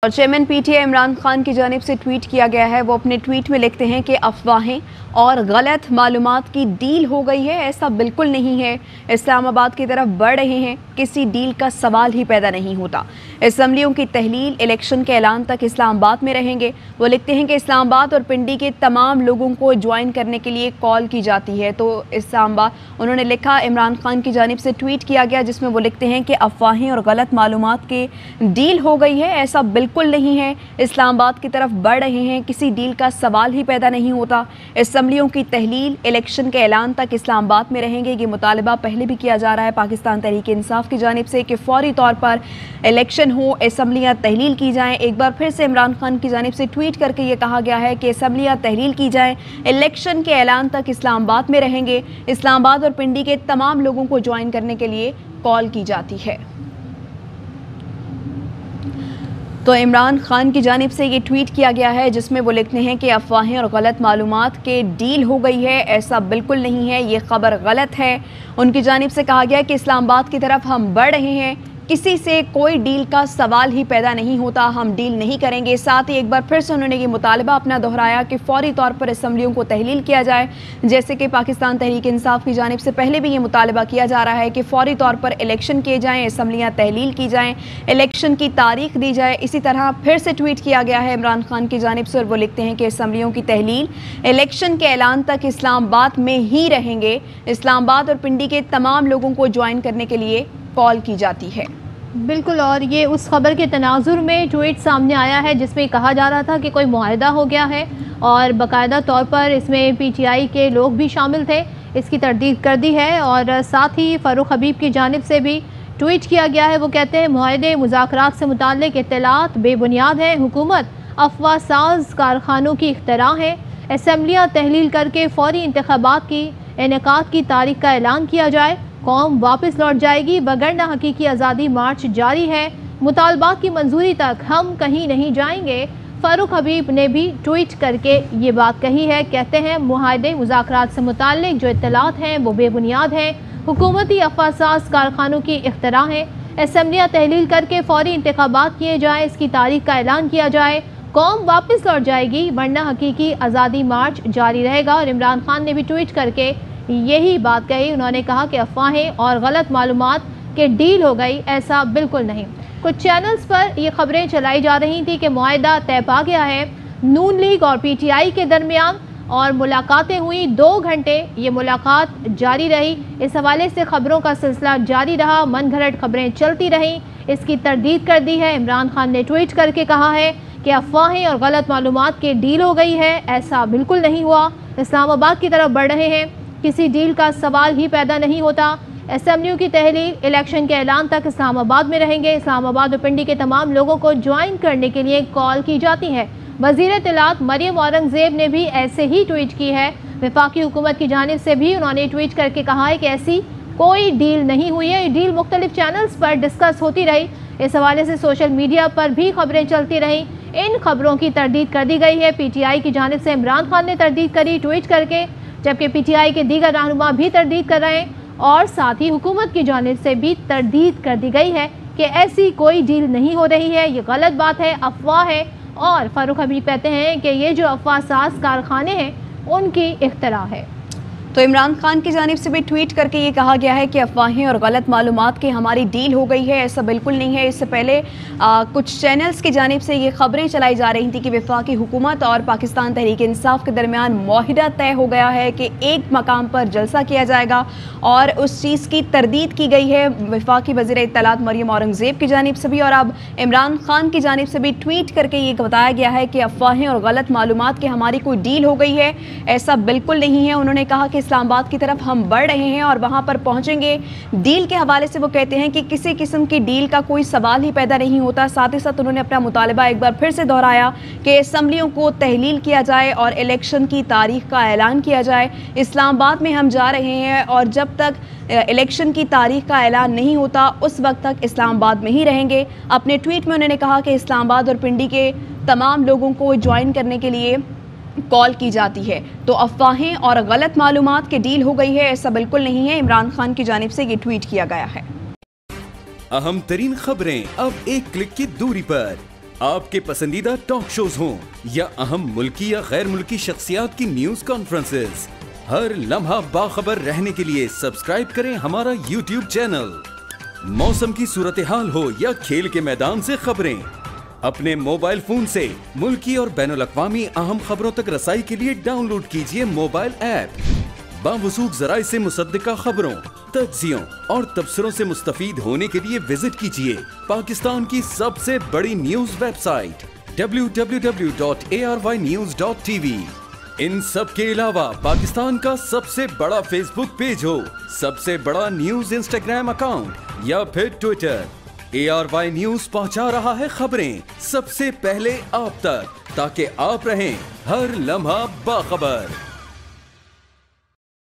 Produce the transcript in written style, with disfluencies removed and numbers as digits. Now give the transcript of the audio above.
और chairman PTI Imran Khan की जानिब से ट्वीट किया गया है। वो अपने ट्वीट में लिखते हैं कि अफवाहें और गलत मालूमात की डील हो गई है, ऐसा बिल्कुल नहीं है। इस्लामाबाद की तरफ बढ़ रहे हैं, किसी डील का सवाल ही पैदा नहीं होता। असम्बलियों की तहलील इलेक्शन के ऐलान तक इस्लामाबाद में रहेंगे। वो लिखते हैं कि इस्लामाबाद और पिंडी के तमाम लोगों को ज्वाइन करने के लिए कॉल की जाती है। तो इस्लामाबाद उन्होंने लिखा, इमरान खान की जानिब से ट्वीट किया गया जिसमें वो लिखते हैं कि अफवाहें और गलत मालूमात की डील हो गई है, ऐसा बिल्कुल नहीं है। इस्लामाबाद की तरफ बढ़ रहे हैं, किसी डील का सवाल ही पैदा नहीं होता। असम्बलियों की तहलील इलेक्शन के ऐलान तक इस्लामाबाद में रहेंगे। ये मुतालबा पहले भी किया जा रहा है पाकिस्तान तहरीक इंसाफ की जानिब से कि फौरी तौर पर इलेक्शन हो, असम्बलियाँ तहलील की जाएँ। एक बार फिर से इमरान खान की जानिब से ट्वीट करके ये कहा गया है कि असम्बलियाँ तहलील की जाएँ, इलेक्शन के ऐलान तक इस्लामाबाद में रहेंगे। इस्लामाबाद और पिंडी के तमाम लोगों को ज्वाइन करने के लिए कॉल की जाती है। तो इमरान खान की जानिब से ये ट्वीट किया गया है जिसमें वो लिखते हैं कि अफवाहें और गलत मालूमात के डील हो गई है, ऐसा बिल्कुल नहीं है, ये खबर गलत है। उनकी जानिब से कहा गया कि इस्लामाबाद की तरफ हम बढ़ रहे हैं, किसी से कोई डील का सवाल ही पैदा नहीं होता, हम डील नहीं करेंगे। साथ ही एक बार फिर से उन्होंने ये मुतालबा अपना दोहराया कि फौरी तौर पर असम्बलियों को तहलील किया जाए। जैसे कि पाकिस्तान तहरीक इंसाफ की जानिब से पहले भी ये मुतालबा किया जा रहा है कि फौरी तौर पर इलेक्शन किए जाएँ, असम्बलियाँ तहलील की जाएँ, इलेक्शन की तारीख दी जाए। इसी तरह फिर से ट्वीट किया गया है इमरान खान की जानिब से और वो लिखते हैं कि असम्बलियों की तहलील इलेक्शन के ऐलान तक इस्लामाबाद में ही रहेंगे। इस्लामाबाद और पिंडी के तमाम लोगों को ज्वाइन करने के लिए कॉल की जाती है। बिल्कुल, और ये उस खबर के तनाजुर में ट्वीट सामने आया है जिसमें कहा जा रहा था कि कोई मुआहदा हो गया है और बाकायदा तौर पर इसमें पीटीआई के लोग भी शामिल थे। इसकी तरदीद कर दी है और साथ ही फ़ारूक हबीब की जानिब से भी ट्वीट किया गया है। वो कहते हैं, मुआहदे मुज़ाकरात से मुताल्लिक इत्तलात बेबुनियाद हैं, हुकूमत अफवाह साज कारखानों की इख्तरा है। असम्बलियाँ तहलील करके फौरी इंतखाबात की इनेकाद की तारीख का ऐलान किया जाए, कौम वापस लौट जाएगी, वगरना हकीकी आज़ादी मार्च जारी है, मुतालबात की मंजूरी तक हम कहीं नहीं जाएंगे। फ़ारूक हबीब ने भी ट्वीट करके ये बात कही है। कहते हैं, मुआहदे मुज़ाकरात से मुताल्लिक जो इत्तलात हैं वो बेबुनियाद हैं, हुकूमती अफवासास कारखानों की इख्तरा हैं। असम्बलियाँ तहलील करके फौरी इंतखाबात किए जाए, इसकी तारीख का ऐलान किया जाए, कौम वापस लौट जाएगी, वरना हकीकी आज़ादी मार्च जारी रहेगा। और इमरान खान ने भी ट्वीट करके यही बात कही। उन्होंने कहा कि अफवाहें और गलत मालूमात के डील हो गई, ऐसा बिल्कुल नहीं। कुछ चैनल्स पर ये खबरें चलाई जा रही थी कि मुआहदा तय पा गया है नून लीग और पीटीआई के दरमियान और मुलाकातें हुई 2 घंटे ये मुलाकात जारी रही। इस हवाले से खबरों का सिलसिला जारी रहा, मन घड़त खबरें चलती रहीं। इसकी तरदीद कर दी है। इमरान खान ने ट्वीट करके कहा है कि अफवाहें और गलत मालूमात के डील हो गई है, ऐसा बिल्कुल नहीं हुआ। इस्लामाबाद की तरफ बढ़ रहे हैं, किसी डील का सवाल ही पैदा नहीं होता। असम्बलियों की तहलील इलेक्शन के ऐलान तक इस्लामाबाद में रहेंगे। इस्लामाबाद और पिंडी के तमाम लोगों को ज्वाइन करने के लिए कॉल की जाती है। वज़ीर इत्तलात मरियम औरंगज़ेब ने भी ऐसे ही ट्वीट की है। वफाकी हुकूमत की जानिब से भी उन्होंने ट्वीट करके कहा है कि ऐसी कोई डील नहीं हुई है। ये डील मुख्तलिफ चैनल्स पर डिस्कस होती रही। इस हवाले से सोशल मीडिया पर भी खबरें चलती रहीं। इन खबरों की तरदीद कर दी गई है। पीटीआई की जानिब से इमरान खान ने तरदीद करी ट्वीट करके, जबकि पीटीआई के दीगर रहनुमा भी तरदीद कर रहे हैं। और साथ ही हुकूमत की जानिब से भी तरदीद कर दी गई है कि ऐसी कोई डील नहीं हो रही है, ये गलत बात है, अफवाह है। और फ़ारूक हबीब कहते हैं कि ये जो अफवाह साज कारखाने हैं उनकी इख्तरा है। तो इमरान खान की जानिब से भी ट्वीट करके ये कहा गया है कि अफवाहें और गलत मालूमात की हमारी डील हो गई है, ऐसा बिल्कुल नहीं है। इससे पहले कुछ चैनल्स की जानिब से ये खबरें चलाई जा रही थी कि वफाकी हुकूमत और पाकिस्तान तहरीक इंसाफ के दरमियान मुआहिदा तय हो गया है कि एक मकाम पर जलसा किया जाएगा और उस चीज़ की तरदीद की गई है वफाकी वज़ीर इत्तलात मरियम औरंगज़ेब की जानिब से भी। और अब इमरान खान की जानिब से भी ट्वीट करके ये बताया गया है कि अफवाहें और गलत मालूमात की हमारी कोई डील हो गई है, ऐसा बिल्कुल नहीं है। उन्होंने कहा कि इस्लामाबाद की तरफ हम बढ़ रहे हैं और वहां पर पहुंचेंगे। डील के हवाले से वो कहते हैं कि किसी किस्म की डील का कोई सवाल ही पैदा नहीं होता। साथ ही साथ उन्होंने अपना मुतालबा एक बार फिर से दोहराया कि असम्बलियों को तहलील किया जाए और इलेक्शन की तारीख का ऐलान किया जाए। इस्लामाबाद में हम जा रहे हैं और जब तक इलेक्शन की तारीख का ऐलान नहीं होता उस वक्त तक इस्लामाबाद में ही रहेंगे। अपने ट्वीट में उन्होंने कहा कि इस्लामाबाद और पिंडी के तमाम लोगों को ज्वाइन करने के लिए कॉल की जाती है। तो अफवाहें और गलत मालूमात की डील हो गई है, ऐसा बिल्कुल नहीं है। इमरान खान की जानिब से ये ट्वीट किया गया है। अहम तरीन खबरें अब एक क्लिक की दूरी पर। آپ کے پسندیدہ ٹاک شوز ہوں یا اہم ملکی یا غیر ملکی شخصیات کی نیوز کانفرنسز، ہر لمحہ باخبر رہنے کے لیے سبسکرائب کریں ہمارا YouTube چینل۔ موسم کی صورتحال ہو یا کھیل کے میدان سے خبریں، اپنے موبائل فون سے ملکی اور بین الاقوامی اہم خبروں تک رسائی کے لیے ڈاؤن لوڈ کیجیے موبائل ایپ۔ باوثوق ذرائع سے مصدقہ خبروں، تجزیوں اور تبصروں سے مستفید ہونے کے لیے وزٹ کیجیے پاکستان کی سب سے بڑی نیوز ویب سائٹ www.arYnews.tv۔ ان سب کے علاوہ پاکستان کا سب سے بڑا فیس بک پیج ہو، سب سے بڑا نیوز انسٹاگرام اکاؤنٹ یا پھر ٹویٹر، ARY نیوز پہنچا رہا ہے خبریں سب سے پہلے آپ تک، تاکہ آپ رہیں ہر لمحہ باخبر۔